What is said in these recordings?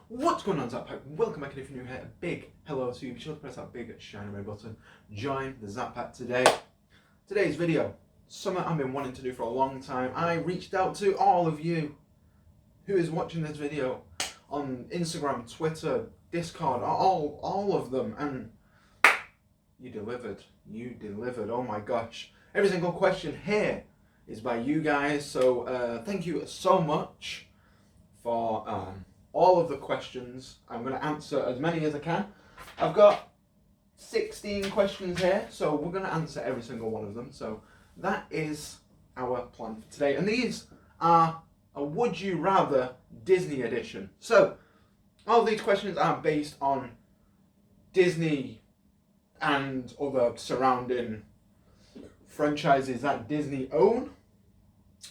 What's going on, Zack Pack? Welcome back, and if you're new here, a big hello to you. Be sure to press that big shiny red button. Join the Zack Pack today. Today's video, something I've been wanting to do for a long time. I reached out to all of you who is watching this video on Instagram, Twitter, Discord, all of them, and you delivered. You delivered. Oh my gosh! Every single question here is by you guys. So thank you so much for all of the questions. I'm going to answer as many as I can. I've got 16 questions here, so we're going to answer every single one of them. So that is our plan for today. And these are a Would You Rather Disney edition. So all of these questions are based on Disney and other surrounding franchises that Disney own.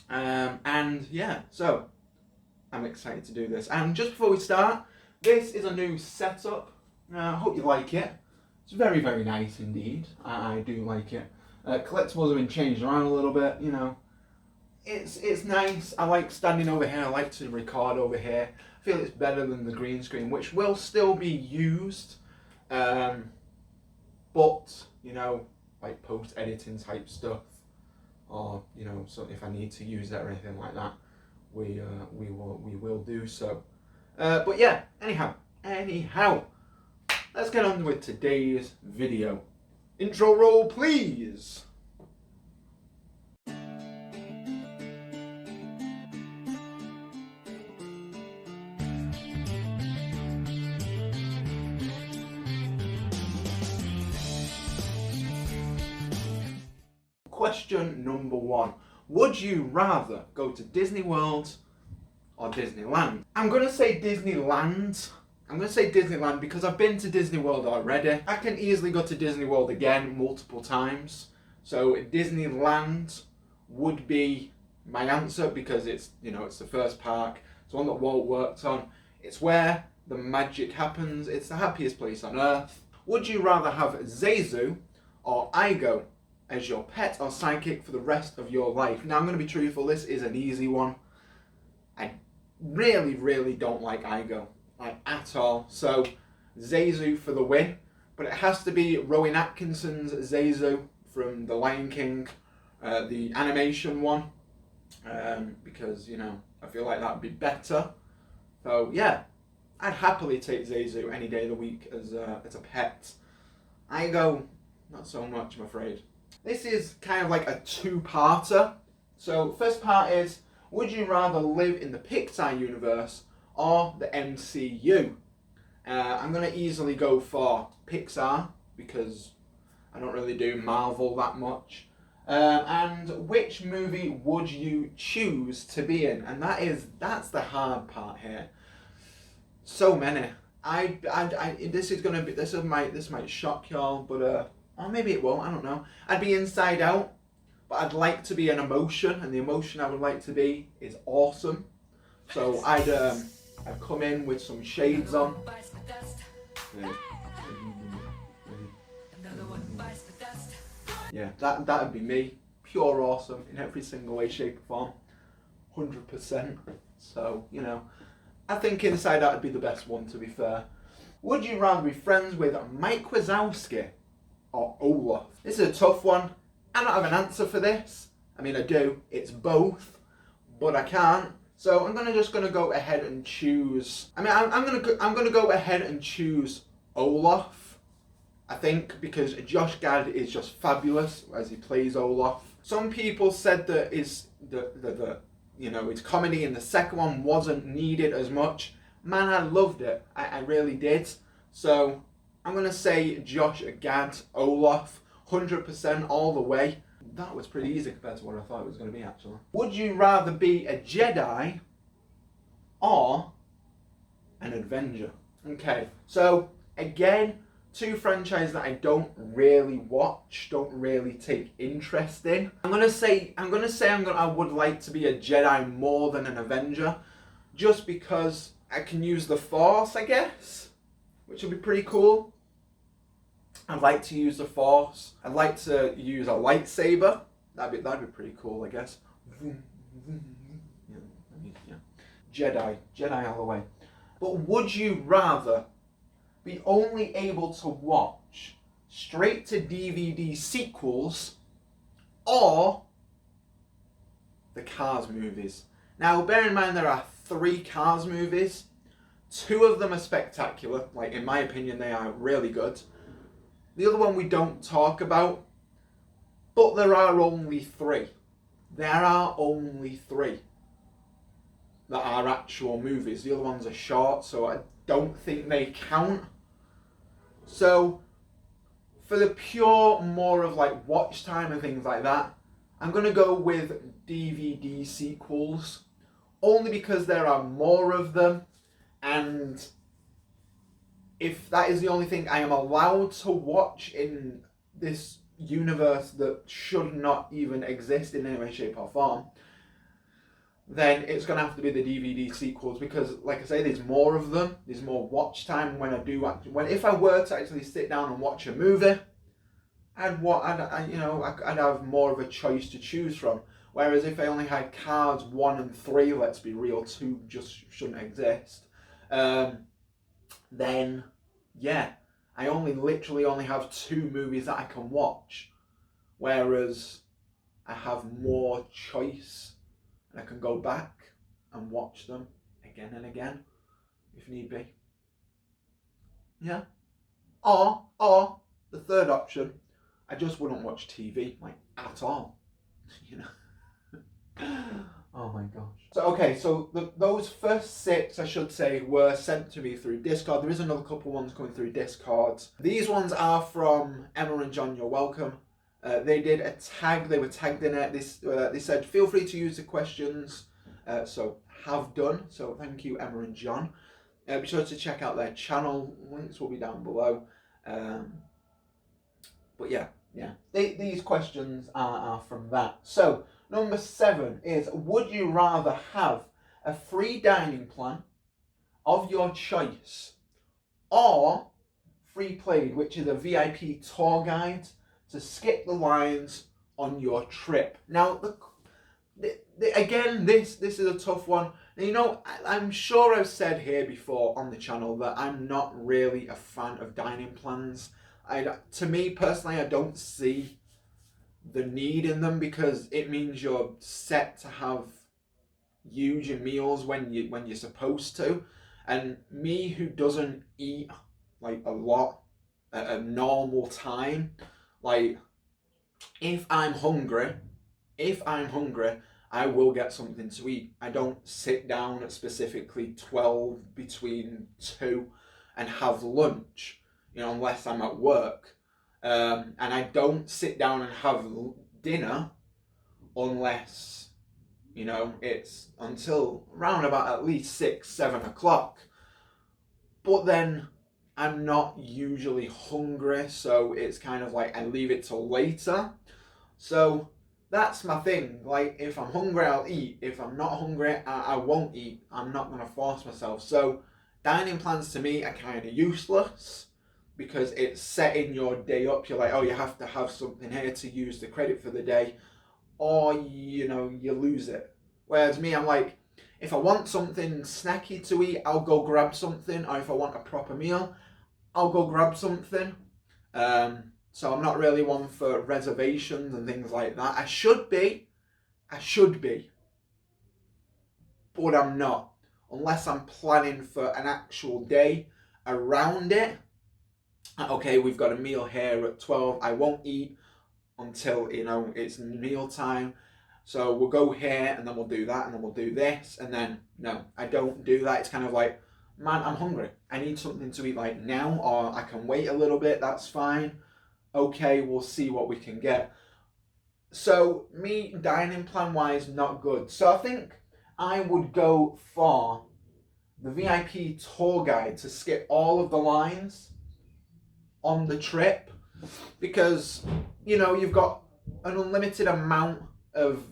And yeah, so I'm excited to do this. And just before we start, this is a new setup. I hope you like it. It's very, very nice indeed. I do like it. Collectibles have been changed around a little bit, you know. It's nice. I like standing over here. I like to record over here. I feel it's better than the green screen, which will still be used. But, you know, like post-editing type stuff. Or, you know, so if I need to use that or anything like that, we will do so. But yeah, anyhow, let's get on with today's video. Intro roll, please. Question number 1. Would you rather go to Disney World or Disneyland? I'm going to say Disneyland. I'm going to say Disneyland because I've been to Disney World already. I can easily go to Disney World again multiple times. So Disneyland would be my answer because it's, you know, it's the first park. It's one that Walt worked on. It's where the magic happens. It's the happiest place on earth. Would you rather have Zazu or Igo as your pet or sidekick for the rest of your life? Now, I'm going to be truthful, this is an easy one. I really don't like Igo, like at all. So, Zazu for the win, but it has to be Rowan Atkinson's Zazu from The Lion King, the animation one, because, you know, I feel like that would be better. So, yeah, I'd happily take Zazu any day of the week as a pet. Igo, not so much, I'm afraid. This is kind of like a two-parter. So, first part is, would you rather live in the Pixar universe or the MCU? I'm going to easily go for Pixar because I don't really do Marvel that much. And which movie would you choose to be in? And that's the hard part here. So many. This might shock y'all, but or maybe it won't, I don't know. I'd be Inside Out, but I'd like to be an emotion, and the emotion I would like to be is awesome. So I'd come in with some shades on. Yeah, that'd be me. Pure awesome in every single way, shape, or form. 100%. So, you know, I think Inside Out would be the best one, to be fair. Would you rather be friends with Mike Wazowski or Olaf? This is a tough one. I don't have an answer for this. I mean, I do. It's both, but I can't. So I'm just gonna go ahead and choose. I mean, I'm gonna go ahead and choose Olaf. I think because Josh Gad is just fabulous as he plays Olaf. Some people said that you know, his comedy in the second one wasn't needed as much. Man, I loved it. I really did. So I'm going to say Josh Gad, Olaf, 100% all the way. That was pretty easy compared to what I thought it was going to be, actually. Would you rather be a Jedi or an Avenger? Okay, so again, two franchises that I don't really watch, don't really take interest in. I would like to be a Jedi more than an Avenger, just because I can use the Force, I guess, which would be pretty cool. I'd like to use the Force. I'd like to use a lightsaber. That'd be pretty cool, I guess. Yeah. Jedi all the way. But would you rather be only able to watch straight to DVD sequels or the Cars movies? Now, bear in mind there are 3 Cars movies. 2 of them are spectacular. Like, in my opinion, they are really good. The other one we don't talk about, but there are only 3. There are only 3 that are actual movies. The other ones are short, so I don't think they count. So, for the pure, more of like watch time and things like that, I'm going to go with DVD sequels. Only because there are more of them, and if that is the only thing I am allowed to watch in this universe that should not even exist in any way, shape or form, then it's going to have to be the DVD sequels, because like I say, there's more of them, there's more watch time. If I were to actually sit down and watch a movie, I'd have more of a choice to choose from. Whereas if I only had Cars 1 and 3, let's be real, 2 just shouldn't exist, then yeah, I literally only have 2 movies that I can watch. Whereas I have more choice, and I can go back and watch them again and again if need be. Yeah. Or the third option, I just wouldn't watch TV, like, at all. You know. Oh my gosh. So those first 6, I should say, were sent to me through Discord. There is another couple ones coming through Discord. These ones are from Emma and John. You're welcome. They did a tag. They were tagged in it. They said, feel free to use the questions. So have done. So thank you, Emma and John. Be sure to check out their channel. Links will be down below. But yeah. These questions are from that. So number 7 is, would you rather have a free dining plan of your choice or free played, which is a VIP tour guide to skip the lines on your trip? Now, again, this is a tough one. You know, I'm sure I've said here before on the channel that I'm not really a fan of dining plans. To me personally, I don't see the need in them, because it means you're set to have huge meals when you're supposed to. And me, who doesn't eat like a lot at a normal time, like, if I'm hungry, I will get something to eat. I don't sit down at specifically 12 between 2 and have lunch, unless I'm at work. And I don't sit down and have dinner unless, it's until around about at least 6, 7 o'clock. But then I'm not usually hungry, so it's kind of like I leave it till later. So that's my thing. Like, if I'm hungry, I'll eat. If I'm not hungry, I won't eat. I'm not going to force myself. So dining plans to me are kind of useless, because it's setting your day up. You're like, oh, you have to have something here to use the credit for the day, or you lose it. Whereas me, I'm like, if I want something snacky to eat, I'll go grab something, or if I want a proper meal, I'll go grab something. So I'm not really one for reservations and things like that. I should be, but I'm not, unless I'm planning for an actual day around it. Okay, we've got a meal here at 12. I won't eat until, it's meal time. So we'll go here, and then we'll do that, and then we'll do this. And then, no, I don't do that. It's kind of like, man, I'm hungry. I need something to eat like now, or I can wait a little bit. That's fine. Okay, we'll see what we can get. So me, dining plan wise, not good. So I think I would go for the VIP tour guide to skip all of the lines on the trip, because you've got an unlimited amount of,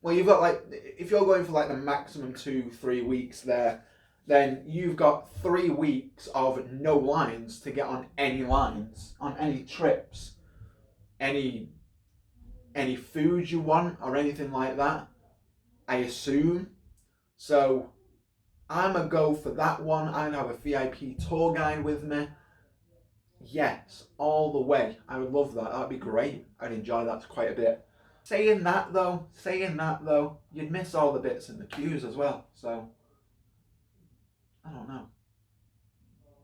you've got, like, if you're going for like the maximum 2-3 weeks there, then you've got 3 weeks of no lines to get on any lines, on any trips, any food you want or anything like that, I assume. So I'm a go for that one. I'd have a VIP tour guide with me. Yes, all the way. I would love that. That'd be great. I'd enjoy that quite a bit. Saying that though, you'd miss all the bits in the queues as well. So I don't know.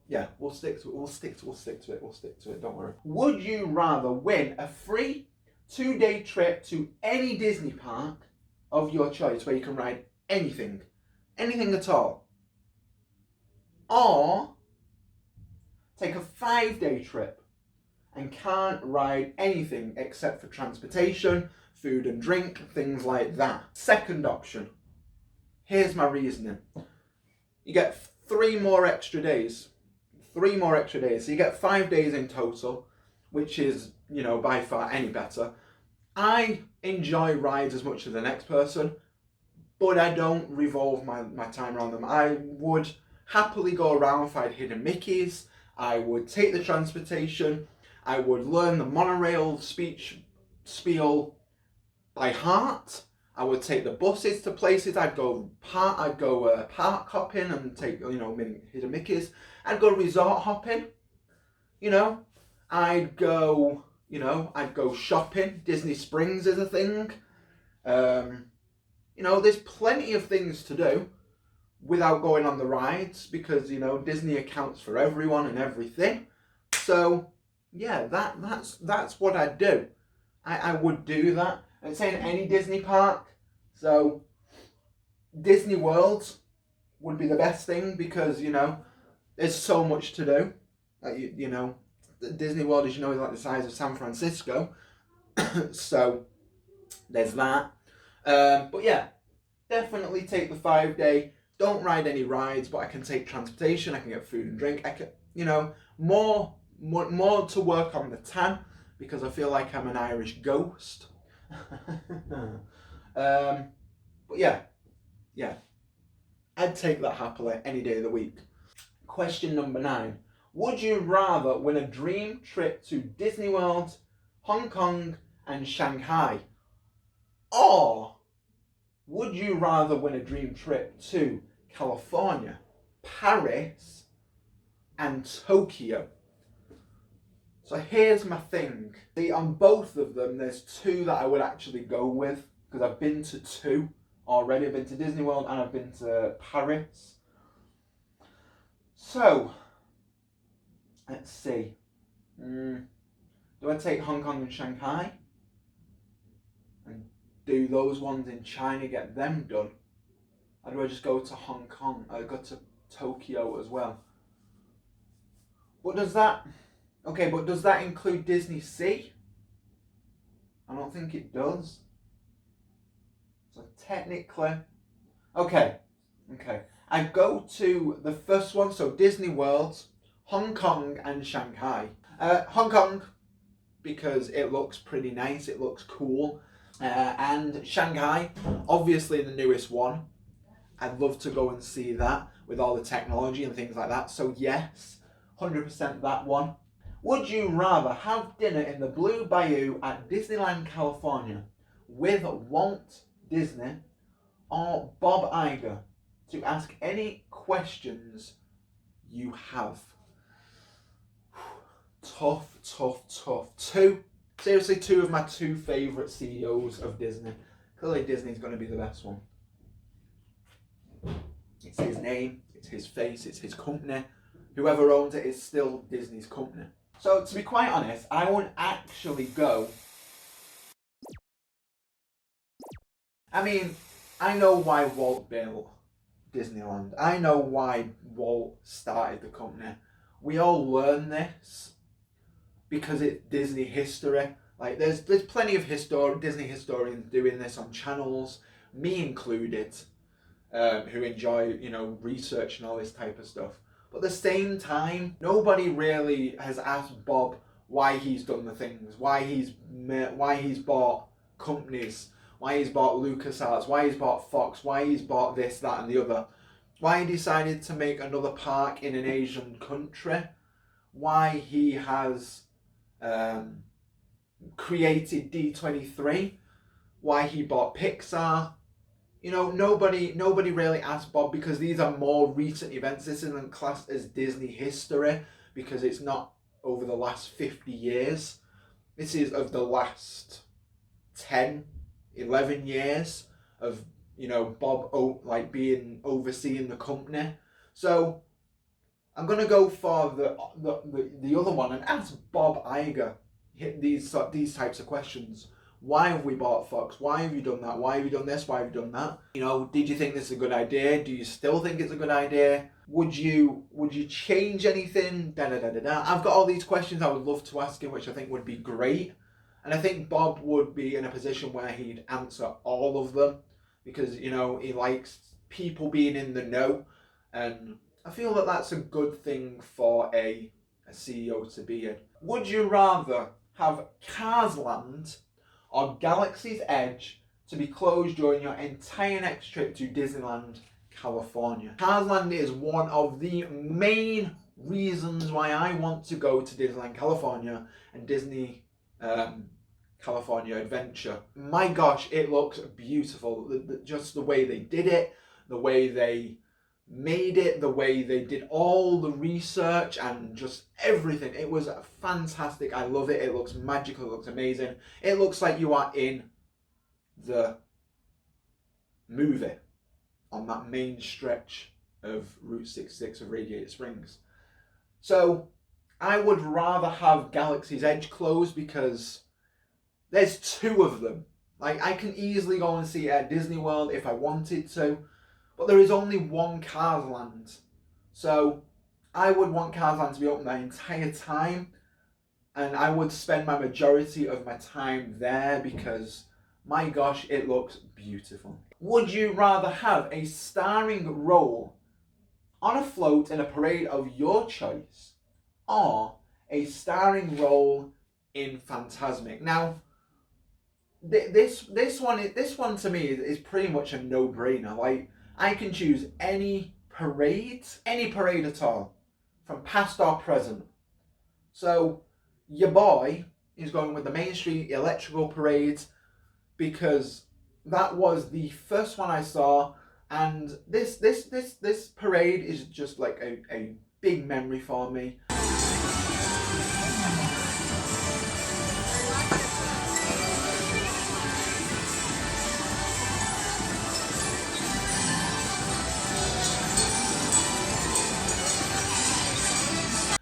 Yeah, we'll stick to it. We'll stick to it. Don't worry. Would you rather win a free 2-day trip to any Disney park of your choice, where you can ride anything at all, or take a 5-day trip and can't ride anything except for transportation, food and drink, things like that? Second option. Here's my reasoning. You get 3 more extra days. So you get 5 days in total, which is, by far any better. I enjoy rides as much as the next person, but I don't revolve my time around them. I would happily go around if I'd hidden Mickeys. I would take the transportation. I would learn the monorail speech spiel by heart. I would take the buses to places. I'd go park hopping and take hidden Mickeys. I'd go resort hopping. I'd go shopping. Disney Springs is a thing. There's plenty of things to do without going on the rides, because Disney accounts for everyone and everything. So yeah, that's what I'd do. I would do that. I'm saying any Disney park. So Disney World would be the best thing, because there's so much to do. Disney World, as you know, is like the size of San Francisco. So there's that. But yeah, definitely take the 5-day. Don't ride any rides, but I can take transportation. I can get food and drink. I can, more to work on the tan, because I feel like I'm an Irish ghost. But yeah, I'd take that happily any day of the week. Question number 9. Would you rather win a dream trip to Disney World, Hong Kong and Shanghai, or would you rather win a dream trip to California, Paris and Tokyo? So here's my thing. See, on both of them, there's 2 that I would actually go with, because I've been to 2 already. I've been to Disney World and I've been to Paris. So, let's see. Do I take Hong Kong and Shanghai and do those ones in China, get them done? Or do I just go to Hong Kong? I go to Tokyo as well. But does that include Disney Sea? I don't think it does. So technically, okay. I go to the first one, so Disney World, Hong Kong and Shanghai. Hong Kong, because it looks pretty nice, it looks cool. And Shanghai, obviously the newest one. I'd love to go and see that with all the technology and things like that. So yes, 100% that one. Would you rather have dinner in the Blue Bayou at Disneyland, California with Walt Disney or Bob Iger to ask any questions you have? Tough. Seriously, 2 of my 2 favourite CEOs of Disney. Clearly Disney's going to be the best one. It's his name, it's his face, it's his company. Whoever owns it is still Disney's company. So to be quite honest, I won't actually go. I mean, I know why Walt built Disneyland. I know why Walt started the company. We all learn this because it's Disney history. Like there's plenty of Disney historians doing this on channels, me included, who enjoy research and all this type of stuff. But at the same time, nobody really has asked Bob why he's done the things, why he's bought companies, why he's bought LucasArts, why he's bought Fox, why he's bought this, that and the other, why he decided to make another park in an Asian country, why he has created D23, why he bought Pixar, You know, nobody really asked Bob because these are more recent events. This isn't classed as Disney history because it's not over the last 50 years. This is of the last 10, 11 years of, you know, Bob like being overseeing the company. So I'm gonna go for the other one and ask Bob Iger these types of questions. Why have we bought Fox? Why have you done that? Why have you done this? Why have you done that? You know, did you think this is a good idea? Do you still think it's a good idea? Would you change anything? Da da da da da. I've got all these questions I would love to ask him, which I think would be great. And I think Bob would be in a position where he'd answer all of them because, you know, he likes people being in the know. And I feel that that's a good thing for a CEO to be in. Would you rather have Cars Land or Galaxy's Edge to be closed during your entire next trip to Disneyland, California? Cars Land is one of the main reasons why I want to go to Disneyland, California and Disney California Adventure. My gosh, it looks beautiful. Just the way they did it, the way they made it, the way they did all the research and just everything. It was fantastic. I love it. It looks magical. It looks amazing. It looks like you are in the movie on that main stretch of Route 66 of Radiator Springs. So I would rather have Galaxy's Edge closed because there's two of them. Like, I can easily go and see it at Disney World if I wanted to, but there is only one Cars Land. So I would want Cars Land to be open the entire time, and I would spend my majority of my time there because, my gosh, it looks beautiful. Would you rather have a starring role on a float in a parade of your choice or a starring role in Fantasmic? Now, this one to me is pretty much a no-brainer. Like, I can choose any parade at all, from past or present. So your boy is going with the Main Street Electrical Parade because that was the first one I saw, and this parade is just like a big memory for me.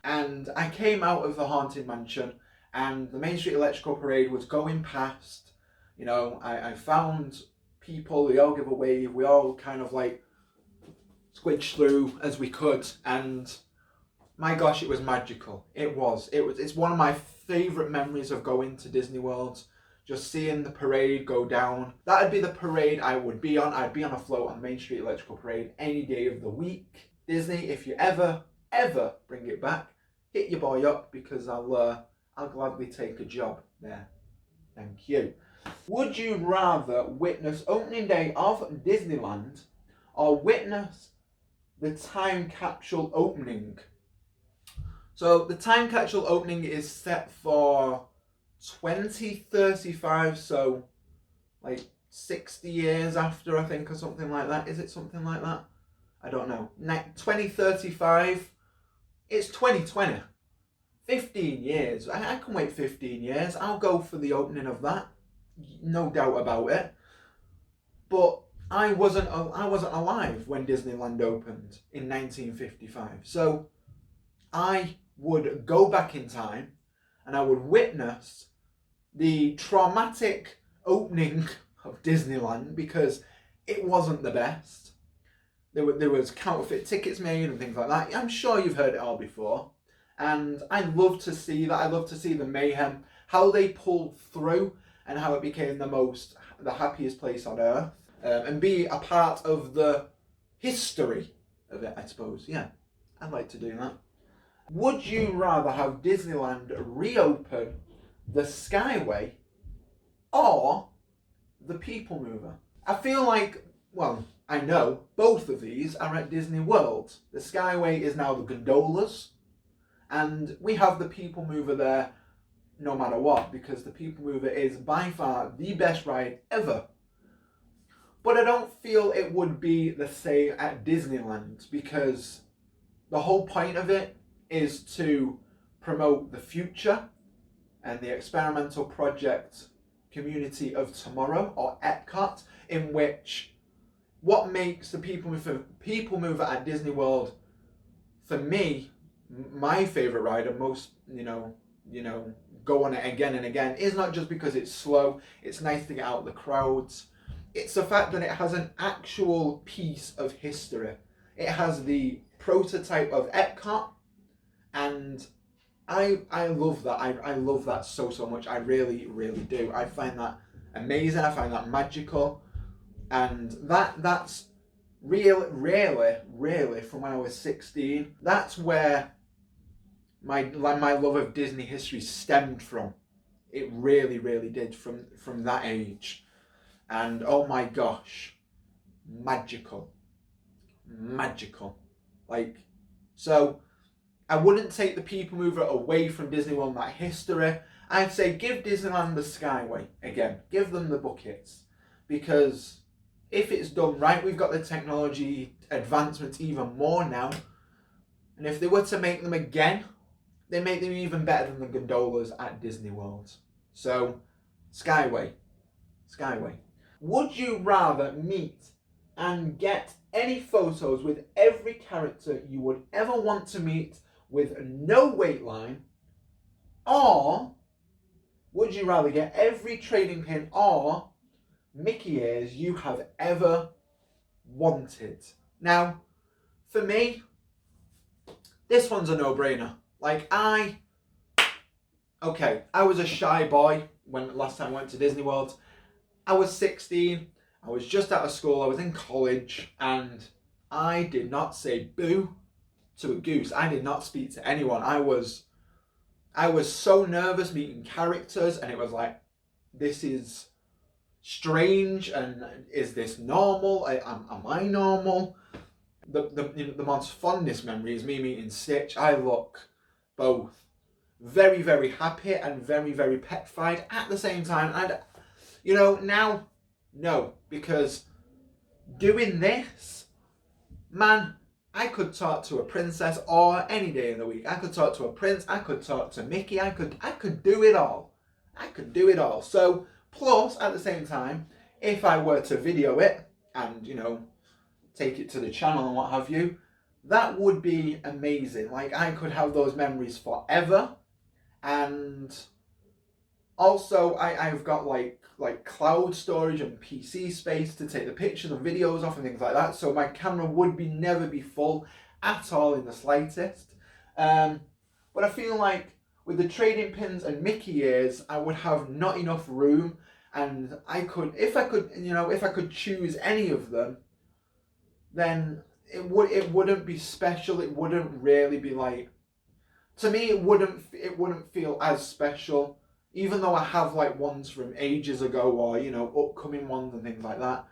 And I came out of the Haunted Mansion and the Main Street Electrical Parade was going past. You know, I found people, we all give a wave, we all kind of like squidged through as we could, and my gosh, it was magical. It's one of my favourite memories of going to Disney World, just seeing the parade go down. That'd be the parade I would be on. I'd be on a float on Main Street Electrical Parade any day of the week. Disney, if you ever bring it back, hit your boy up because I'll gladly take a job there. Thank you. Would you rather witness opening day of Disneyland or witness the time capsule opening? So the time capsule opening is set for 2035, so like 60 years after, I think, or something like that. Is it something like that? I don't know. 2035, it's 2020. 15 years. I can wait 15 years. I'll go for the opening of that. No doubt about it. But I wasn't alive when Disneyland opened in 1955. So I would go back in time and I would witness the traumatic opening of Disneyland because it wasn't the best. There was counterfeit tickets made and things like that. I'm sure you've heard it all before. And I love to see that. I love to see the mayhem, how they pulled through and how it became the happiest place on earth. And be a part of the history of it, I suppose. Yeah, I'd like to do that. Would you rather have Disneyland reopen the Skyway or the People Mover? I feel like, well, I know both of these are at Disney World. The Skyway is now the gondolas, and we have the People Mover there no matter what, because the People Mover is by far the best ride ever. But I don't feel it would be the same at Disneyland, because the whole point of it is to promote the future and the experimental project community of tomorrow, or Epcot, in which what makes the people mover at Disney World, for me, my favorite ride, and most go on it again and again, is not just because it's slow, it's nice to get out of the crowds. It's the fact that it has an actual piece of history. It has the prototype of Epcot, and I love that. I love that so much. I really, really do. I find that amazing. I find that magical. And that's really from when I was 16. That's where my love of Disney history stemmed from. It really, really did, from that age. And oh my gosh, magical. Like, so I wouldn't take the people mover away from Disney World and that history. I'd say give Disneyland the Skyway again. Give them the buckets. Because if it's done right, we've got the technology advancements even more now. And if they were to make them again, they make them even better than the gondolas at Disney World. So, Skyway. Would you rather meet and get any photos with every character you would ever want to meet with no wait line, or would you rather get every trading pin or Mickey ears you have ever wanted? Now, for me, this one's a no-brainer. Like, I was a shy boy when last time I went to Disney World. I was 16, I was just out of school, I was in college, and I did not say boo to a goose. I did not speak to anyone. I was so nervous meeting characters, and it was like, this is strange, and is this normal? Am I normal? The most fondest memory is me meeting Stitch. I look both very, very happy and very, very petrified at the same time. And now, no, because doing this, man, I could talk to a princess or any day of the week. I could talk to a prince, I could talk to Mickey, I could do it all. So, plus, at the same time, if I were to video it and, take it to the channel and what have you, that would be amazing. Like, I could have those memories forever. And also, I've got like cloud storage and PC space to take the pictures and videos off and things like that. So my camera would never be full at all in the slightest. But I feel like with the trading pins and Mickey ears, I would have not enough room, and if I could choose any of them, then it wouldn't be special. It wouldn't really be like, to me, it wouldn't feel as special. Even though I have like ones from ages ago, or upcoming ones and things like that,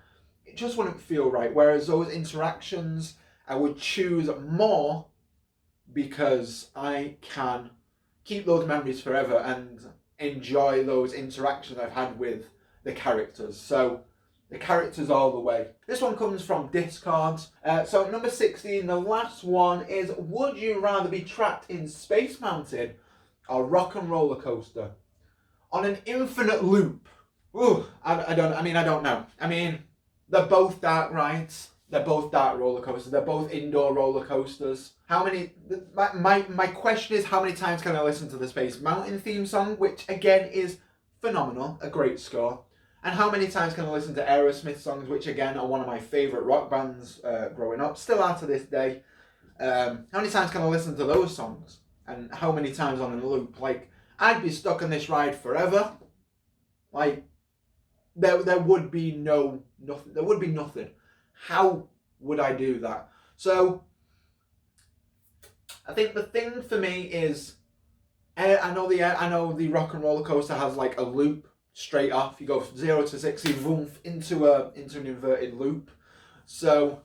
it just wouldn't feel right. Whereas those interactions, I would choose more, because I can keep those memories forever and enjoy those interactions I've had with the characters. So the characters all the way. This one comes from Discord. So number 16, the last one is, would you rather be trapped in Space Mountain or Rock and Roller Coaster on an infinite loop? Ooh, I don't know. I mean, they're both dark rides. They're both dark roller coasters. They're both indoor roller coasters. My question is, how many times can I listen to the Space Mountain theme song, which again is phenomenal, a great score. And how many times can I listen to Aerosmith songs, which again are one of my favourite rock bands growing up, still are to this day. How many times can I listen to those songs? And how many times on a loop? Like, I'd be stuck on this ride forever. Like, there would be nothing. There would be nothing. How would I do that? So, I think the thing for me is, I know the Rock and Roller Coaster has like a loop straight off. You go from 0 to 60, boom, into an inverted loop. So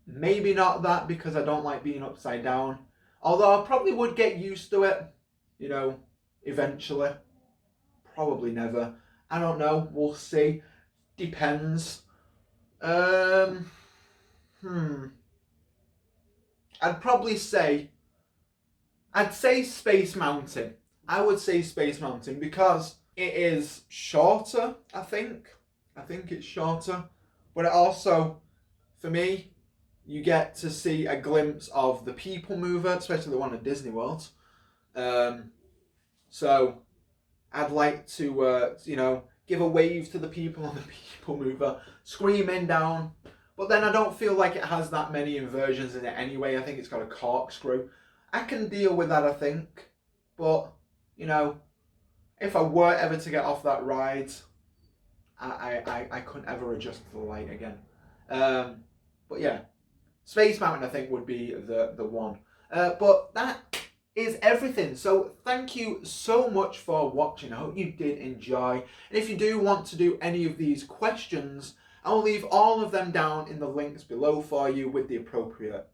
maybe not that, because I don't like being upside down. Although I probably would get used to it, eventually. Probably never. I don't know. We'll see. Depends. I'd probably say, Space Mountain. I would say Space Mountain because it is shorter, I think. I think it's shorter. But it also, for me, you get to see a glimpse of the People Mover, especially the one at Disney World. So I'd like to, give a wave to the people on the People Mover, screaming down. But then I don't feel like it has that many inversions in it anyway. I think it's got a corkscrew. I can deal with that, I think. But, if I were ever to get off that ride, I couldn't ever adjust to the light again. But yeah, Space Mountain I think would be the one. But that is everything. So thank you so much for watching. I hope you did enjoy. And if you do want to do any of these questions, I'll leave all of them down in the links below for you with the appropriate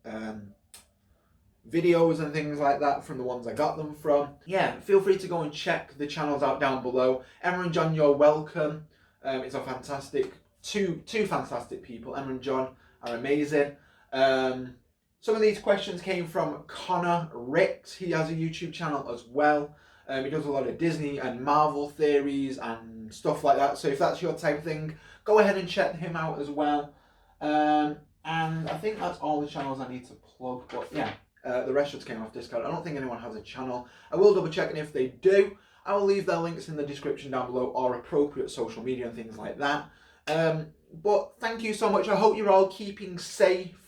videos and things like that from the ones I got them from. Yeah, feel free to go and check the channels out down below. Emma and John, you're welcome. It's a fantastic, two fantastic people. Emma and John are amazing. Some of these questions came from Connor Ricks. He has a YouTube channel as well. He does a lot of Disney and Marvel theories and stuff like that. So if that's your type of thing, go ahead and check him out as well. And I think that's all the channels I need to plug. But yeah, the rest just came off Discord. I don't think anyone has a channel. I will double check, and if they do, I will leave their links in the description down below or appropriate social media and things like that. But thank you so much. I hope you're all keeping safe.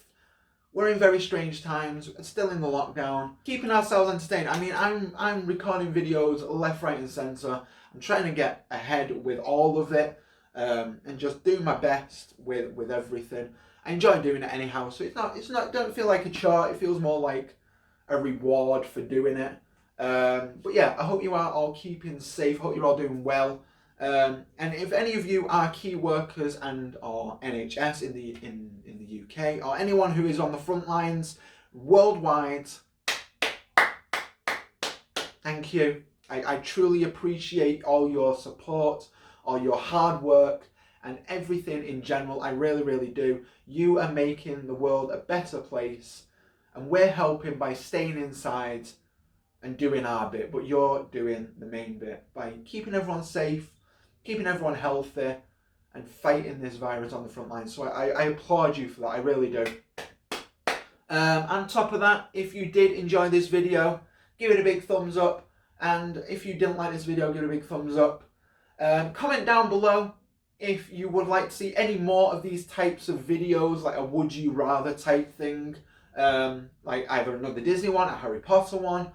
We're in very strange times, still in the lockdown, keeping ourselves entertained. I mean, I'm recording videos left, right and centre. I'm trying to get ahead with all of it and just do my best with everything. I enjoy doing it anyhow, so don't feel like a chore. It feels more like a reward for doing it. But yeah, I hope you are all keeping safe. Hope you're all doing well. And if any of you are key workers and or NHS in the UK, or anyone who is on the front lines worldwide, thank you. I truly appreciate all your support, all your hard work, and everything in general. I really, really do. You are making the world a better place, and we're helping by staying inside and doing our bit, but you're doing the main bit by keeping everyone safe, keeping everyone healthy, and fighting this virus on the front line. So I applaud you for that, I really do. On top of that, if you did enjoy this video, give it a big thumbs up, and if you didn't like this video, give it a big thumbs up. Comment down below if you would like to see any more of these types of videos, like a would you rather type thing, like either another Disney one, a Harry Potter one,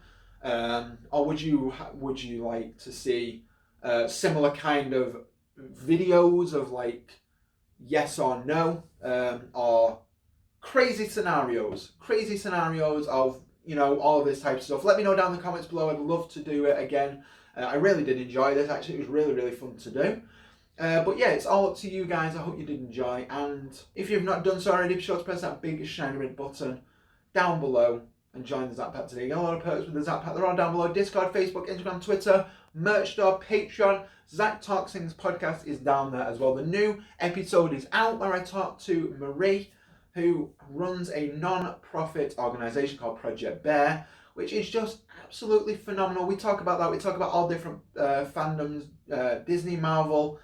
or would you like to see similar kind of videos of like yes or no, or crazy scenarios of all of this type of stuff. Let me know down in the comments below. I'd love to do it again. I really did enjoy this, actually. It was really, really fun to do. But yeah, it's all up to you guys. I hope you did enjoy, and if you've not done so already, be sure to press that big shiny red button down below and join the Zack Pack today. You get a lot of perks with the Zack Pack. They're all down below. Discord, Facebook, Instagram, Twitter, merch store, Patreon. Zack Talkz Thingz podcast is down there as well. The new episode is out where I talk to Marie, who runs a non-profit organisation called Project Bear, which is just absolutely phenomenal. We talk about that. We talk about all different fandoms, Disney, Marvel,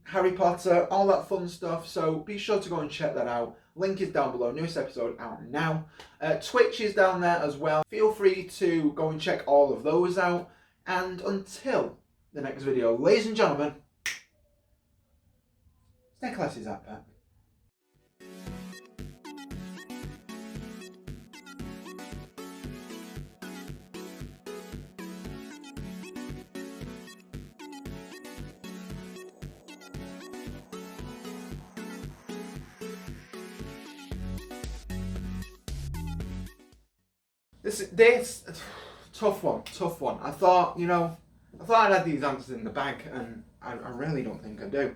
Harry Potter, all that fun stuff. So be sure to go and check that out. Link is down below. Newest episode out now. Twitch is down there as well. Feel free to go and check all of those out. And until the next video, ladies and gentlemen, stay classy, Zack Pack. This tough one. I thought, I had these answers in the bag, and I really don't think I do.